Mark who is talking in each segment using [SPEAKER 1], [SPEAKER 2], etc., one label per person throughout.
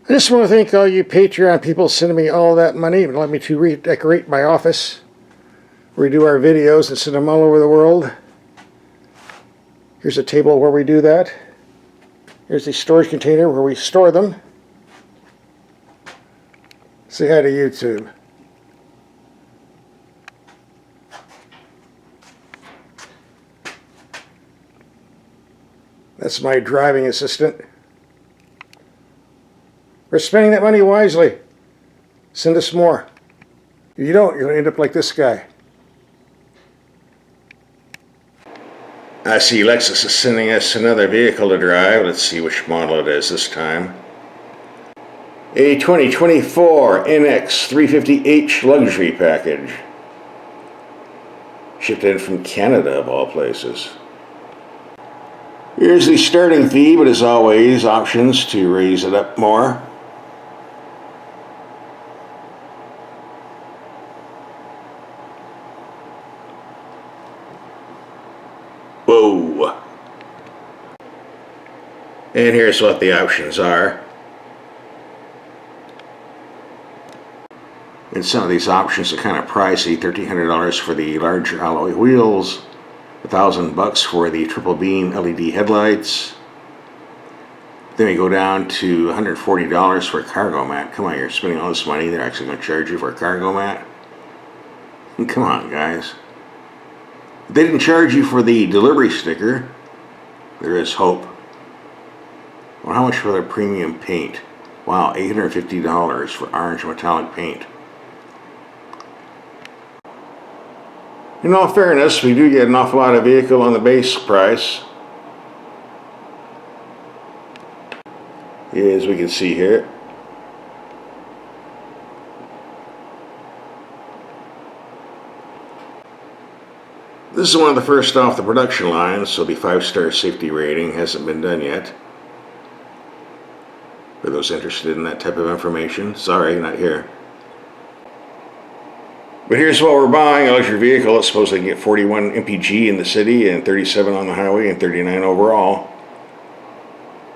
[SPEAKER 1] I just want to thank all you Patreon people sending me all that money and let me to redecorate my office, redo our videos and send them all over the world. Here's a table where we do that. Here's the storage container where we store them. Say hi to YouTube. That's my driving assistant. We're spending that money wisely. Send us more. If you don't, you're going to end up like this guy. I see Lexus is sending us another vehicle to drive. Let's see which model it is this time. A 2024 NX 350H luxury package. Shipped in from Canada, of all places. Here's the starting fee, but as always, options to raise it up more. Whoa! And here's what the options are. And some of these options are kind of pricey. $1,300 for the larger alloy wheels, $1,000 for the triple beam LED headlights. Then we go down to $140 for a cargo mat. Come on, you're spending all this money, they're actually going to charge you for a cargo mat? Come on, guys. If they didn't charge you for the delivery sticker, there is hope. Well, how much for their premium paint? Wow, $850 for orange metallic paint. In all fairness, we do get an awful lot of vehicle on the base price. As we can see here. This is one of the first off the production line, so the 5-star safety rating hasn't been done yet. For those interested in that type of information, sorry, not here. But here's what we're buying: a luxury vehicle that's supposed to get 41 mpg in the city and 37 on the highway and 39 overall.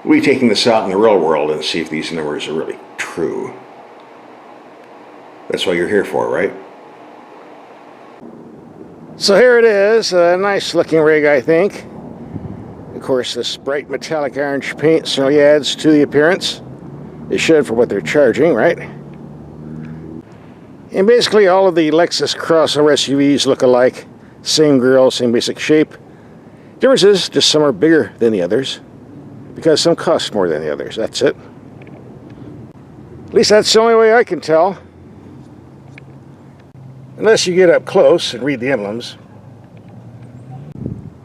[SPEAKER 1] We'll be taking this out in the real world and see if these numbers are really true. That's what you're here for, right? So here it is, a nice looking rig, I think. Of course, this bright metallic orange paint certainly adds to the appearance. It should for what they're charging, right? And basically all of the Lexus crossover SUVs look alike. Same grille, same basic shape. Difference is just some are bigger than the others, because some cost more than the others. That's it. At least that's the only way I can tell. Unless you get up close and read the emblems.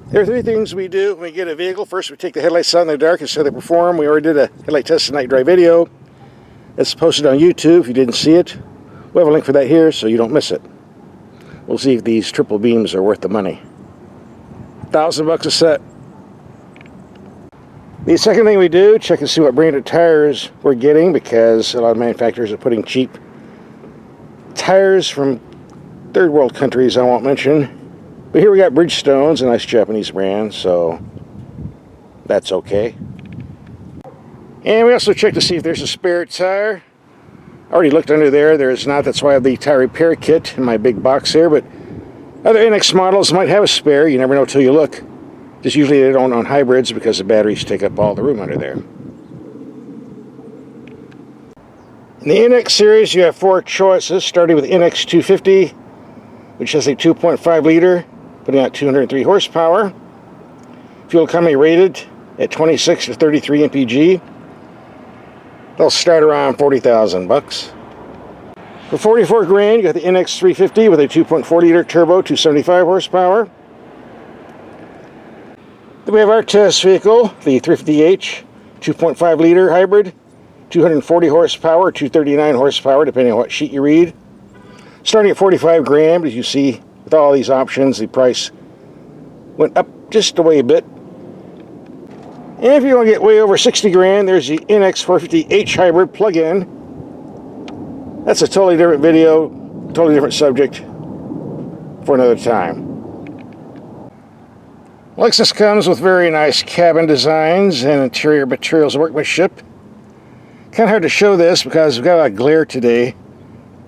[SPEAKER 1] There are 3 things we do when we get a vehicle. First, we take the headlights out in the dark and see how they perform. We already did a headlight test and night drive video. It's posted on YouTube if you didn't see it. We have a link for that here so you don't miss it. We'll see if these triple beams are worth the money. $1,000 a set. The second thing we do, check and see what brand of tires we're getting, because a lot of manufacturers are putting cheap tires from third world countries I won't mention. But here we got Bridgestone's, a nice Japanese brand, so that's okay. And we also check to see if there's a spare tire. I already looked under there. There is not. That's why I have the tire repair kit in my big box here. But other NX models might have a spare. You never know till you look. Just usually they don't on hybrids because the batteries take up all the room under there. In the NX series, you have 4 choices, starting with NX 250, which has a 2.5 liter, putting out 203 horsepower. Fuel economy rated at 26 to 33 mpg. They'll start around $40,000. For 44 grand, you got the NX 350 with a 2.4 liter turbo, 275 horsepower. Then we have our test vehicle, the 350H, 2.5 liter hybrid, 240 horsepower, 239 horsepower, depending on what sheet you read. Starting at 45 grand, as you see, with all these options, the price went up just a bit. And if you want to get way over 60 grand, there's the NX 450H hybrid plug-in. That's a totally different video, totally different subject for another time. Lexus comes with very nice cabin designs and interior materials workmanship. Kind of hard to show this because we've got a lot of glare today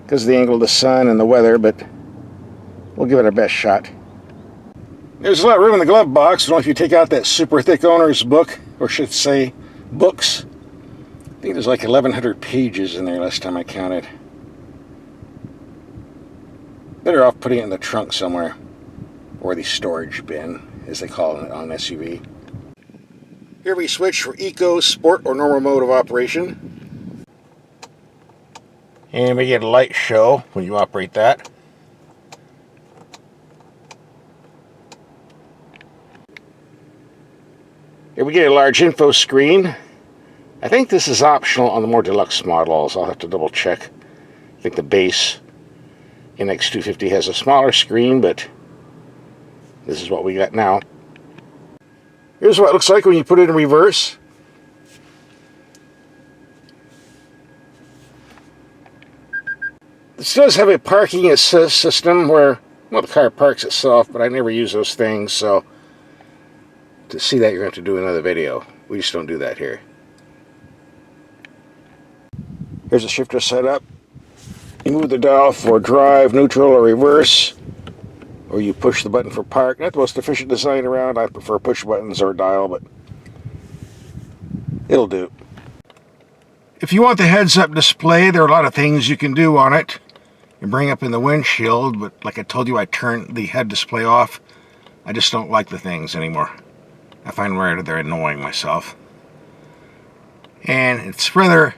[SPEAKER 1] because of the angle of the sun and the weather, but we'll give it our best shot. There's a lot of room in the glove box. I don't know if you take out that super thick owner's book, or should say books. I think there's like 1,100 pages in there last time I counted. Better off putting it in the trunk somewhere, or the storage bin, as they call it on an SUV. Here we switch for Eco, Sport, or normal mode of operation. And we get a light show when you operate that. Here we get a large info screen. I think this is optional on the more deluxe models. I'll have to double check. I think the base NX250 has a smaller screen, but this is what we got now. Here's what it looks like when you put it in reverse. This does have a parking assist system where, well, the car parks itself, but I never use those things, so to see that you're going to have to do another video. We just don't do that here. Here's the shifter setup. You move the dial for drive, neutral, or reverse, or you push the button for park. Not the most efficient design around. I prefer push buttons or dial, but it'll do. If you want the heads-up display, there are a lot of things you can do on it. You bring up in the windshield, but like I told you, I turned the head display off. I just don't like the things anymore. I find they're annoying myself. And it's rather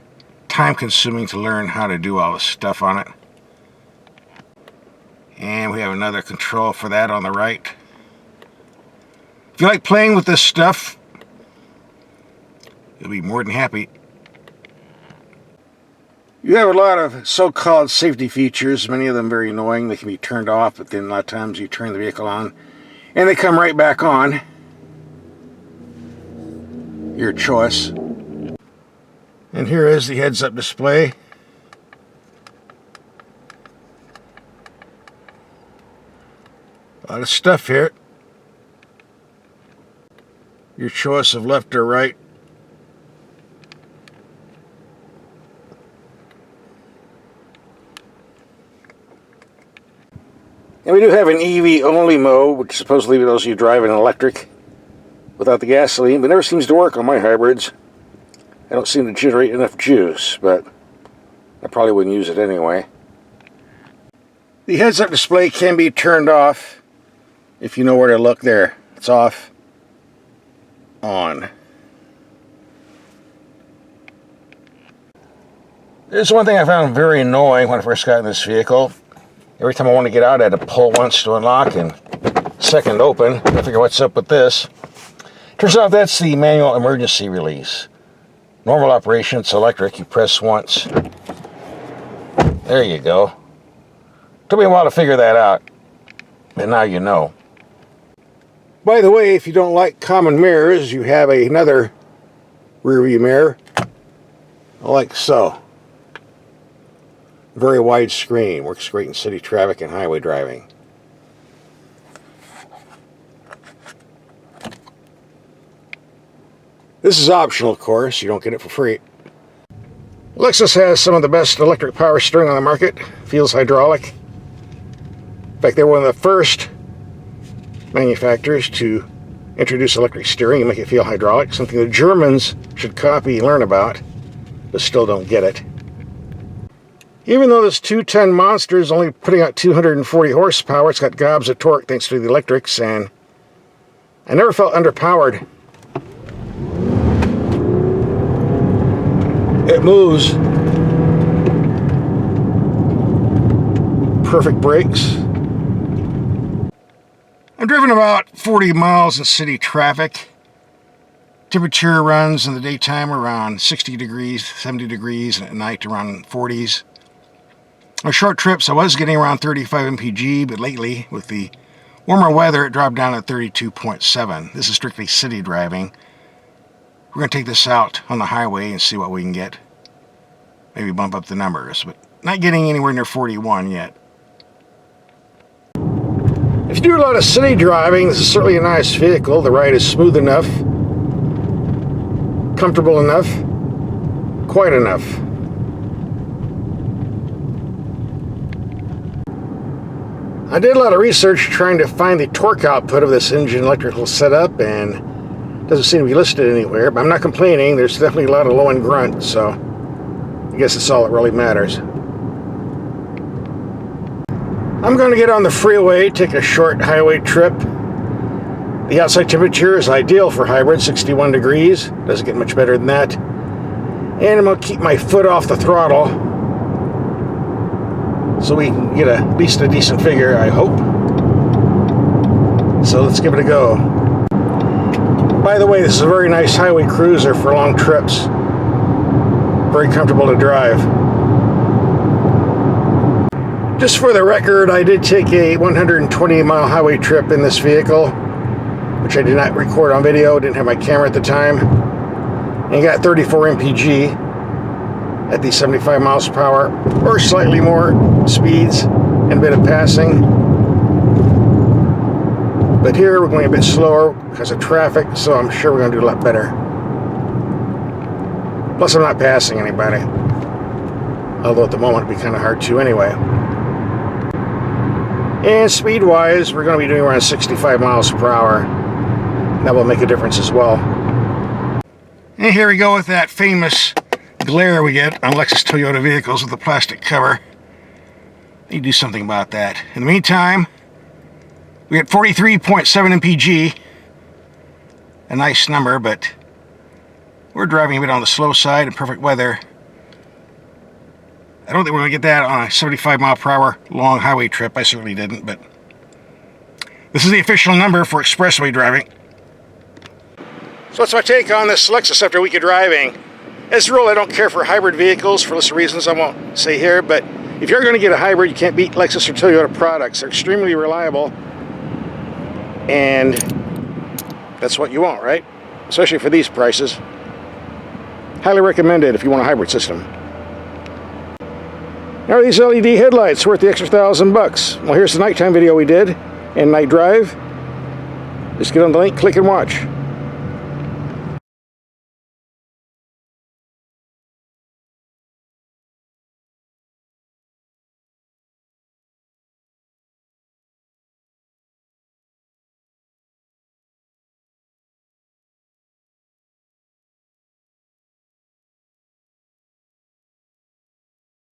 [SPEAKER 1] time-consuming to learn how to do all this stuff on it. And we have another control for that on the right. If you like playing with this stuff, you'll be more than happy. You have a lot of so-called safety features, many of them very annoying. They can be turned off, but then a lot of times you turn the vehicle on and they come right back on. Your choice. And here is the heads-up display. A lot of stuff here. Your choice of left or right. And we do have an EV only mode, which supposedly those of you drive an electric without the gasoline, but never seems to work on my hybrids. I don't seem to generate enough juice, but I probably wouldn't use it anyway. The heads-up display can be turned off if you know where to look. There. It's off. On. There's one thing I found very annoying when I first got in this vehicle. Every time I want to get out, I had to pull once to unlock and second open. I figure what's up with this. Turns out that's the manual emergency release. Normal operation, it's electric. You press once. There you go. Took me a while to figure that out, but now you know. By the way, if you don't like common mirrors, you have another rear view mirror, like so. Very wide screen, works great in city traffic and highway driving. This is optional, of course. You don't get it for free. Lexus has some of the best electric power steering on the market. Feels hydraulic. In fact, they were one of the first manufacturers to introduce electric steering and make it feel hydraulic, something the Germans should copy and learn about, but still don't get it. Even though this 2-ton monster is only putting out 240 horsepower, it's got gobs of torque thanks to the electrics, and I never felt underpowered. It moves. Perfect brakes. I've driven about 40 miles in city traffic. Temperature runs in the daytime around 60 degrees, 70 degrees, and at night around 40s. On short trips, I was getting around 35 mpg, but lately, with the warmer weather, it dropped down to 32.7. This is strictly city driving. We're going to take this out on the highway and see what we can get. Maybe bump up the numbers, but not getting anywhere near 41 yet. If you do a lot of city driving, this is certainly a nice vehicle. The ride is smooth enough, comfortable enough. quite enough. I did a lot of research trying to find the torque output of this engine electrical setup, and it doesn't seem to be listed anywhere, but I'm not complaining. There's definitely a lot of low-end grunt, so I guess that's all that really matters. I'm going to get on the freeway, take a short highway trip. The outside temperature is ideal for hybrid, 61 degrees. Doesn't get much better than that. And I'm going to keep my foot off the throttle so we can get at least a decent figure, I hope. So let's give it a go. By the way, this is a very nice highway cruiser for long trips. Very comfortable to drive. Just for the record, I did take a 120-mile highway trip in this vehicle, which I did not record on video, didn't have my camera at the time, and got 34 mpg at the 75 miles per hour, or slightly more speeds and a bit of passing. But here we're going a bit slower because of traffic, so I'm sure we're going to do a lot better. Plus I'm not passing anybody, although at the moment it'd be kind of hard to anyway. And speed-wise, we're going to be doing around 65 miles per hour. That will make a difference as well. And here we go with that famous glare we get on Lexus Toyota vehicles with the plastic cover. Need to do something about that. In the meantime, we got 43.7 mpg. A nice number, but we're driving a bit on the slow side in perfect weather. I don't think we're going to get that on a 75 mile per hour long highway trip. I certainly didn't, but this is the official number for expressway driving. So what's my take on this Lexus after a week of driving? As a rule, I don't care for hybrid vehicles for lists of reasons I won't say here, but if you're going to get a hybrid, you can't beat Lexus or Toyota products. They're extremely reliable, and that's what you want, right? Especially for these prices. Highly recommended if you want a hybrid system. Now, are these LED headlights worth the extra $1,000? Well, here's the nighttime video we did, and night drive. Just get on the link, click and watch.